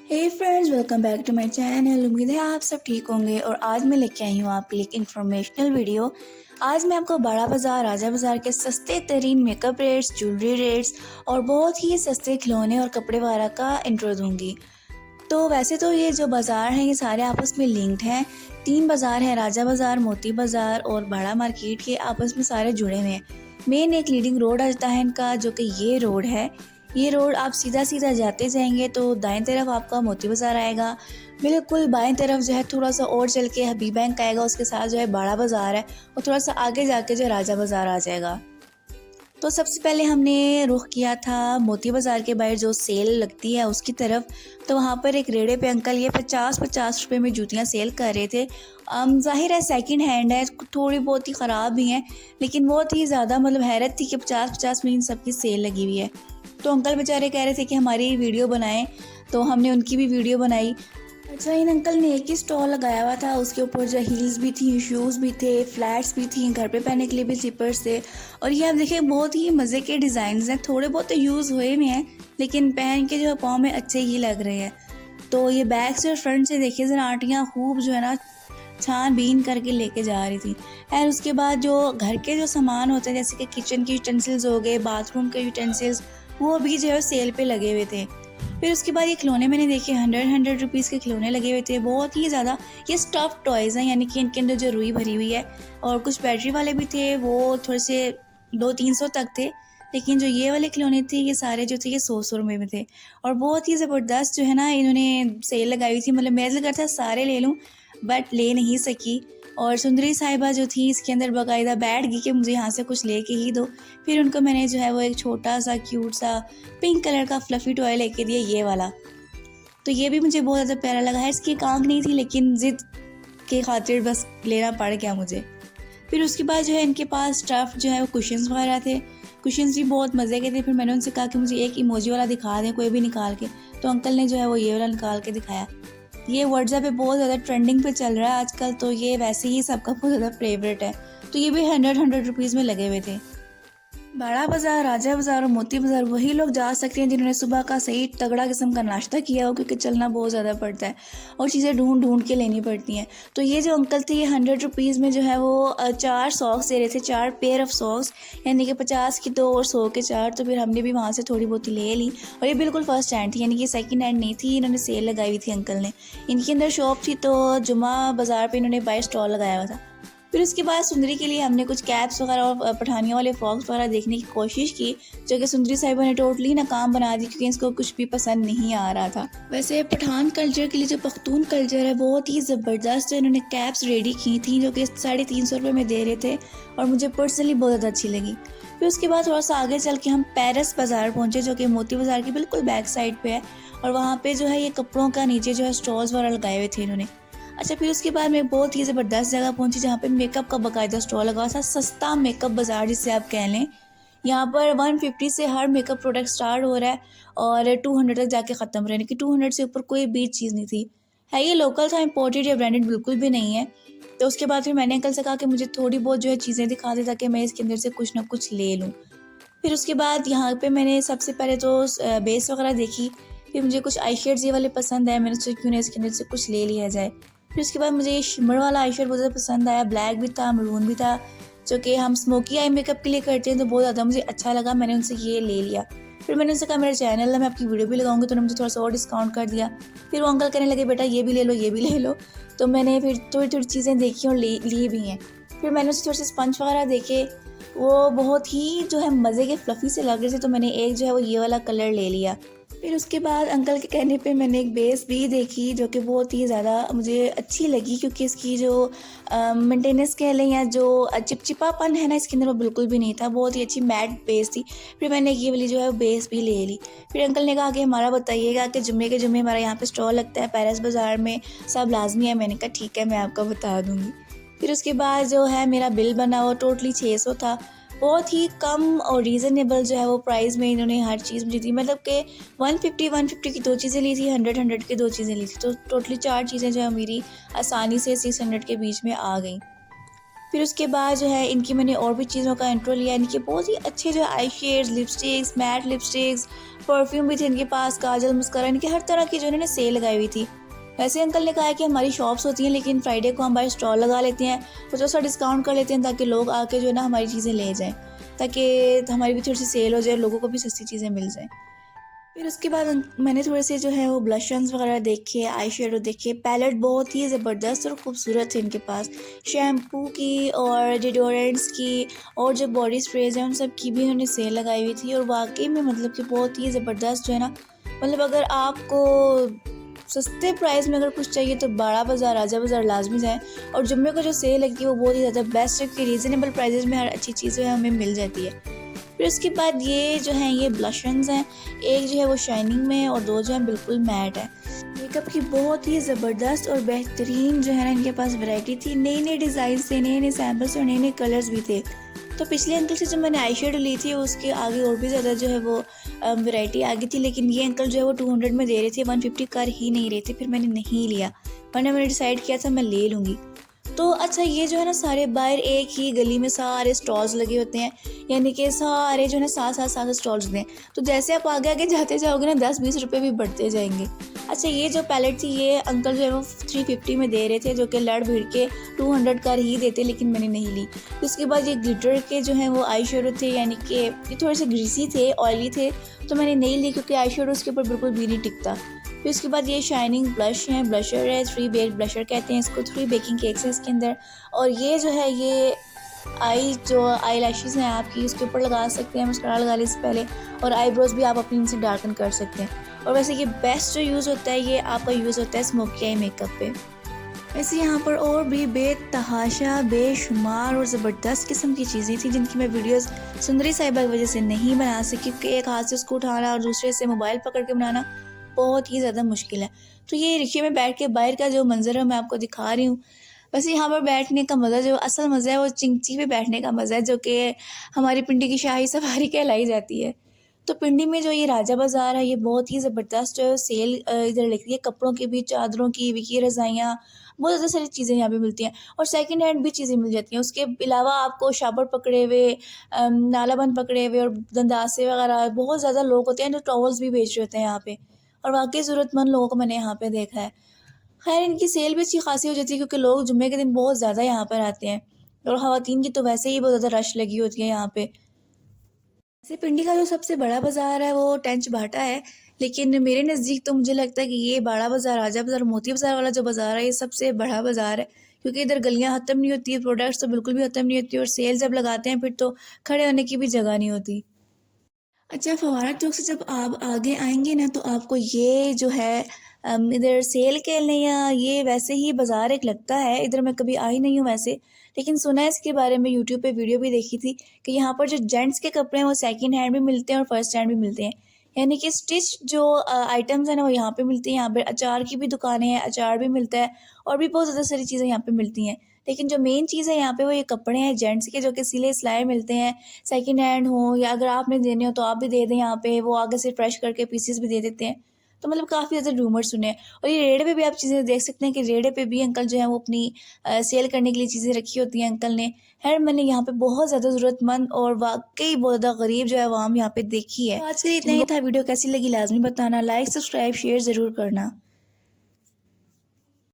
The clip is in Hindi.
Hey friends, welcome back to my channel. उम्मीद है आप सब ठीक होंगे और आज मैं लेके आई हूँ आपके लिए एक इन्फॉर्मेशनल वीडियो। आज मैं आपको बड़ा बाज़ार, राजा बाज़ार के सस्ते तरीन मेकअप रेट्स, ज्वेलरी रेट्स और बहुत ही सस्ते खिलौने और कपड़े वगैरह का इंट्रो दूँगी। तो वैसे तो ये जो बाज़ार हैं ये सारे आपस में लिंक्ड हैं। 3 बाज़ार हैं, राजा बाज़ार, मोती बाज़ार और बड़ा मार्केट के आपस में सारे जुड़े हुए हैं। मेन एक लीडिंग रोड आता है इनका, जो कि ये रोड है। ये रोड आप सीधा सीधा जाते जाएंगे तो दाएं तरफ आपका मोती बाज़ार आएगा। बिल्कुल बाएं तरफ जो है थोड़ा सा और चल के हबीब बैंक आएगा, उसके साथ जो है बड़ा बाज़ार है और थोड़ा सा आगे जाके जो राजा बाज़ार आ जाएगा। तो सबसे पहले हमने रुख किया था मोती बाज़ार के बाहर जो सेल लगती है उसकी तरफ। तो वहाँ पर एक रेड़े पे अंकल ये 50-50 रुपए में जूतियाँ सेल कर रहे थे। ज़ाहिर है सेकंड हैंड है, थोड़ी बहुत ही ख़राब भी हैं, लेकिन बहुत ही ज़्यादा मतलब हैरत थी कि 50-50 में इन सब की सेल लगी हुई है। तो अंकल बेचारे कह रहे थे कि हमारी वीडियो बनाएं, तो हमने उनकी भी वीडियो बनाई। अच्छा, इन अंकल ने एक ही स्टॉल लगाया हुआ था, उसके ऊपर जो हील्स भी थी, शूज़ भी थे, फ्लैट्स भी थी, घर पे पहनने के लिए भी स्लीपर्स थे। और ये आप देखिए बहुत ही मज़े के डिज़ाइंस हैं, थोड़े बहुत तो यूज़ हुए भी हैं लेकिन पहन के जो पाँव में अच्छे ही लग रहे हैं। तो ये बैक से और फ्रंट से देखिए ज़रा आंटियाँ खूब जो है ना छान-बीन करके लेके जा रही थी। और उसके बाद जो घर के जो सामान होते हैं जैसे कि किचन के यूटेंसिल्स हो गए, बाथरूम के यूटेंसिल्स, वो भी जो है सेल पे लगे हुए थे। फिर उसके बाद ये खिलौने मैंने देखे 100 रुपीज़ के खिलौने लगे हुए थे, बहुत ही ज़्यादा। ये स्टफ़्ड टॉयज़ हैं, यानी कि इनके अंदर जो रुई भरी हुई है। और कुछ बैटरी वाले भी थे, वो थोड़े से 200-300 तक थे। लेकिन जो ये वाले खिलौने थे ये सारे जो थे ये 100-100 रुपए में थे। और बहुत ही ज़बरदस्त जो है ना इन्होंने सेल लगाई हुई थी, मतलब मेरा दिल करता सारे ले लूँ बट ले नहीं सकी। और सुंदरी साहिबा जो थी इसके अंदर बाकायदा बैठ गई कि मुझे यहाँ से कुछ लेके ही दो। फिर उनको मैंने जो है वो एक छोटा सा क्यूट सा पिंक कलर का फ्लफ़ी टॉय लेके दिया, ये वाला। तो ये भी मुझे बहुत ज़्यादा प्यारा लगा है। इसकी एक आँख नहीं थी लेकिन ज़िद के खातिर बस लेना पड़ गया मुझे। फिर उसके बाद जो है इनके पास स्टफ़ जो है वो कुशन्स वगैरह थे। कुशन्स भी बहुत मज़े के थे। फिर मैंने उनसे कहा कि मुझे एक इमोजी वाला दिखा दें कोई भी निकाल के। तो अंकल ने जो है वो ये वाला निकाल के दिखाया। ये व्हाट्सएप पे बहुत ज़्यादा ट्रेंडिंग पे चल रहा है आजकल, तो ये वैसे ही सबका बहुत ज़्यादा फेवरेट है। तो ये भी 100 रुपीज़ में लगे हुए थे। बड़ा बाज़ार, राजा बाज़ार और मोती बाज़ार वही लोग जा सकते हैं जिन्होंने सुबह का सही तगड़ा किस्म का नाश्ता किया हो, क्योंकि चलना बहुत ज़्यादा पड़ता है और चीज़ें ढूंढ ढूंढ के लेनी पड़ती हैं। तो ये जो अंकल थे ये 100 रुपीज़ में जो है वो 4 सॉक्स दे रहे थे, 4 पेयर ऑफ सॉक्स, यानी कि 50 की 2 और 100 के 4। तो फिर हमने भी वहाँ से थोड़ी बहुत ले ली। और ये बिल्कुल फर्स्ट हैंड थी, यानी कि सेकंड हैंड नहीं थी, इन्होंने सेल लगाई हुई थी अंकल ने। इनके अंदर शॉप थी तो जुमा बाज़ार पर इन्होंने बाय स्टॉल लगाया हुआ था। फिर उसके बाद सुंदरी के लिए हमने कुछ कैप्स वगैरह और पठानियों वाले फ्रॉक्स वगैरह देखने की कोशिश की, जो कि सुंदरी साहिबा ने टोटली नाकाम बना दी क्योंकि इसको कुछ भी पसंद नहीं आ रहा था। वैसे पठान कल्चर के लिए जो पख्तून कल्चर है बहुत ही ज़बरदस्त इन्होंने कैप्स रेडी की थी, जो कि 350 रुपये में दे रहे थे और मुझे पर्सनली बहुत ज़्यादा अच्छी लगी। फिर उसके बाद थोड़ा सा आगे चल के हम पेरिस बाज़ार पहुँचे, जो कि मोती बाज़ार की बिल्कुल बैक साइड पे है। और वहाँ पे जो है ये कपड़ों का नीचे जो है स्टॉल्स वगैरह लगाए हुए थे इन्होंने। अच्छा, फिर उसके बाद मैं बहुत ही ज़बरदस्त जगह पहुंची जहाँ पे मेकअप का बाकायदा स्टॉल लगा हुआ था, सस्ता मेकअप बाज़ार जिसे आप कह लें। यहाँ पर 150 से हर मेकअप प्रोडक्ट स्टार्ट हो रहा है और 200 तक जाके ख़त्म हो रहा है, यानी कि 200 से ऊपर कोई भी चीज़ नहीं थी। है ये लोकल था, इम्पोर्टेड या ब्रांडेड बिल्कुल भी नहीं है। तो उसके बाद फिर मैंने अंकल से कहा कि मुझे थोड़ी बहुत जो है चीज़ें दिखा दे ताकि मैं इसके अंदर से कुछ ना कुछ ले लूँ। फिर उसके बाद यहाँ पे मैंने सबसे पहले तो बेस वगैरह देखी। फिर मुझे कुछ आई शेड्स ये वाले पसंद आए, मैंने सोचा क्यों ना इसके अंदर से कुछ ले लिया जाए। फिर उसके बाद मुझे ये शिमर वाला आई शेड बहुत ज़्यादा पसंद आया, ब्लैक भी था, मरून भी था, जो कि हम स्मोकी आई मेकअप के लिए करते हैं तो बहुत ज़्यादा मुझे अच्छा लगा, मैंने उनसे ये ले लिया। फिर मैंने उनसे कहा मेरा चैनल है, मैं आपकी वीडियो भी लगाऊंगी, तो उन्होंने मुझे थोड़ा सा और डिस्काउंट कर दिया। फिर वो अंकल कहने लगे बेटा ये भी ले लो, ये भी ले लो। तो मैंने फिर थोड़ी थोड़ी चीज़ें देखी और ली भी हैं। फिर मैंने उससे थोड़े से स्पंज वगैरह देखे, वो बहुत ही जो है मज़े के फ्लफ़ी से लग रहे थे, तो मैंने एक जो है वो ये वाला कलर ले लिया। फिर उसके बाद अंकल के कहने पे मैंने एक बेस भी देखी, जो कि बहुत ही ज़्यादा मुझे अच्छी लगी, क्योंकि इसकी जो मेंटेनेंस कह लें या जो चिपचिपापन है ना इसके अंदर वो बिल्कुल भी नहीं था, बहुत ही अच्छी मैट बेस थी। फिर मैंने ये वाली जो है वो बेस भी ले ली। फिर अंकल ने कहा कि हमारा बताइएगा कि जुम्मे के जुम्मे हमारा यहाँ पे स्टॉल लगता है पेरिस बाज़ार में, सब लाजमी है। मैंने कहा ठीक है, मैं आपको बता दूँगी। फिर उसके बाद जो है मेरा बिल बना वो टोटली 600 था। बहुत ही कम और रीज़नेबल जो है वो प्राइस में इन्होंने हर चीज़ मुझे दी, मतलब कि 150 की 2 चीज़ें ली थी, 100 की 2 चीज़ें ली थी, तो टोटली 4 चीज़ें जो है मेरी आसानी से 600 के बीच में आ गई। फिर उसके बाद जो है इनकी मैंने और भी चीज़ों का इंट्रो लिया। इनके बहुत ही अच्छे जो eye shades, lipsticks, matte lipsticks, perfume भी थे इनके पास, काजल, मस्करा, इनके हर तरह की जो इन्होंने सेल लगाई हुई थी। वैसे अंकल ने कहा है कि हमारी शॉप्स होती हैं लेकिन फ्राइडे को हम बाहर स्टॉल लगा लेते हैं, तो थोड़ा सा डिस्काउंट कर लेते हैं ताकि लोग आके जो है ना हमारी चीज़ें ले जाएँ, ताकि हमारी भी थोड़ी सी सेल हो जाए, लोगों को भी सस्ती चीज़ें मिल जाएँ। फिर उसके बाद मैंने थोड़े से जो है वो ब्लशन्स वगैरह देखे, आई शेडो देखे। पैलेट बहुत ही ज़बरदस्त और ख़ूबसूरत है इनके पास, शैम्पू की और डिओड्रेंट्स की और जो बॉडी स्प्रेज हैं उन सब की भी इन्होंने सेल लगाई हुई थी। और वाकई में मतलब कि बहुत ही ज़बरदस्त जो है ना, मतलब अगर आपको सस्ते प्राइस में अगर कुछ चाहिए तो बड़ा बाज़ार, राजा बाज़ार लाजमी जाएँ। और जुम्मे को जो सेल लगती है वो बहुत ही ज़्यादा बेस्ट है कि रीज़नेबल प्राइजेज़ में हर अच्छी चीज़ जो है हमें मिल जाती है। फिर उसके बाद ये जो हैं ये ब्लशन्स हैं, एक जो है वो शाइनिंग में है और दो जो है बिल्कुल मैट है। मेकअप की बहुत ही ज़बरदस्त और बेहतरीन जो है ना इनके पास वैरायटी थी, नए नए डिज़ाइन थे, नए नए सैम्पल्स और नए नए कलर्स भी थे। तो पिछले अंकल से जब मैंने आई शेडो ली थी उसके आगे और भी ज़्यादा जो है वो वैरायटी आ गई थी, लेकिन ये अंकल जो है वो 200 में दे रहे थे, 150 कर ही नहीं रहे थे। फिर मैंने नहीं लिया, वरना मैंने डिसाइड किया था मैं ले लूँगी। तो अच्छा ये जो है ना सारे बाहर एक ही गली में सारे स्टॉल्स लगे होते हैं, यानी कि सारे जो है ना सात स्टॉल्स होते हैं। तो जैसे आप आगे आगे जाते जाओगे ना 10-20 रुपये भी बढ़ते जाएंगे। अच्छा ये जो पैलेट थी ये अंकल जो है वो 350 में दे रहे थे, जो कि लड़ भीड़ के 200 का ही देते, लेकिन मैंने नहीं ली। उसके बाद ये ग्लिटर के जो हैं वो आई शेडो थे, यानी कि ये थोड़े से ग्रीसी थे, ऑयली थे, तो मैंने नहीं ली क्योंकि आई शेडो उसके ऊपर बिल्कुल भी नहीं टिकता। फिर उसके बाद ये शाइनिंग ब्लश है, ब्लशर है, 3 बेक ब्लशर कहते हैं इसको, 3 बेकिंग केक्स हैं इसके अंदर। और ये जो है ये जो आई लैशेज़ हैं आपकी उसके ऊपर लगा सकते हैं, मस्कारा लगाने से पहले, और आईब्रोज भी आप अपनी इनसे डार्कन कर सकते हैं। और वैसे ये बेस्ट जो यूज़ होता है ये आपका यूज़ होता है स्मोकी आई मेकअप पे। वैसे यहाँ पर और भी बेतहाशा, बेशुमार और ज़बरदस्त किस्म की चीज़ें थी जिनकी मैं वीडियोस सुंदरी साहिबा की वजह से नहीं बना सकी, क्योंकि एक हाथ से उसको उठाना और दूसरे से मोबाइल पकड़ के बनाना बहुत ही ज़्यादा मुश्किल है। तो ये रिक्शे में बैठ के बाहर का जो मंज़र है मैं आपको दिखा रही हूँ। वैसे यहाँ पर बैठने का मज़ा, जो असल मज़ा है वो चिंची पे बैठने का मज़ा है, जो कि हमारी पिंडी की शाही सवारी कहलाई जाती है। तो पिंडी में जो ये राजा बाज़ार है ये बहुत ही ज़बरदस्त जो है सेल इधर लगती है, कपड़ों की भी, चादरों की भी, रज़ाइयाँ, बहुत ज़्यादा सारी चीज़ें यहाँ पे मिलती हैं और सेकंड हैंड भी चीज़ें मिल जाती हैं। उसके अलावा आपको शाबर पकड़े हुए, नालाबंद पकड़े हुए और दंदासे वगैरह बहुत ज़्यादा लोग होते हैं जो टॉवल्स भी बेच रहे होते हैं यहाँ पे, और वाकई ज़रूरतमंद लोगों को मैंने यहाँ पे देखा है। खैर इनकी सेल भी अच्छी खासी हो जाती है क्योंकि लोग जुम्मे के दिन बहुत ज़्यादा यहाँ पर आते हैं, और ख़वातीन की तो वैसे ही बहुत ज़्यादा रश लगी होती है यहाँ पे। वैसे पिंडी का जो सबसे बड़ा बाज़ार है वो टेंच बाटा है, लेकिन मेरे नज़दीक तो मुझे लगता है कि ये बड़ा बाज़ार, राजा बाज़ार, मोती बाज़ार वाला जो बाज़ार है ये सबसे बड़ा बाज़ार है, क्योंकि इधर गलियाँ ख़त्म नहीं होती है, प्रोडक्ट्स तो बिल्कुल भी ख़त्म नहीं होती, और सेल जब लगाते हैं फिर तो खड़े होने की भी जगह नहीं होती। अच्छा फव्वारा चौक से जब आप आगे आएंगे ना तो आपको ये जो है इधर सेल खेलने या ये वैसे ही बाज़ार एक लगता है, इधर मैं कभी आई नहीं हूँ वैसे, लेकिन सुना है इसके बारे में, यूट्यूब पे वीडियो भी देखी थी कि यहाँ पर जो जेंट्स के कपड़े हैं वो सेकंड हैंड भी मिलते हैं और फर्स्ट हैंड भी मिलते हैं, यानी कि स्टिच जो आइटम्स हैं ना वो यहाँ पे मिलती हैं। यहाँ पर अचार की भी दुकानें हैं, अचार भी मिलता है और भी बहुत ज़्यादा सारी चीज़ें यहाँ पे मिलती हैं। लेकिन जो मेन चीज़ है यहाँ पे वो ये कपड़े हैं जेंट्स के, जो कि सिले सिलाए मिलते हैं, सेकंड हैंड हो या अगर आपने देने हो तो आप भी दे दें, यहाँ पे वो आगे से फ्रेश करके पीसेस भी दे देते हैं। तो मतलब काफ़ी ज़्यादा रूमर सुने हैं। और ये रेड़े पे भी आप चीज़ें देख सकते हैं कि रेड़े पे भी अंकल जो है वो अपनी सेल करने के लिए चीज़ें रखी होती हैं अंकल ने। खैर मैंने यहाँ पे बहुत ज़्यादा ज़रूरतमंद और वाकई बहुत ज़्यादा गरीब जो है आवाम यहाँ पे देखी है। तो आज के लिए इतना ही था। वीडियो कैसी लगी लाजमी बताना, लाइक सब्सक्राइब शेयर ज़रूर करना।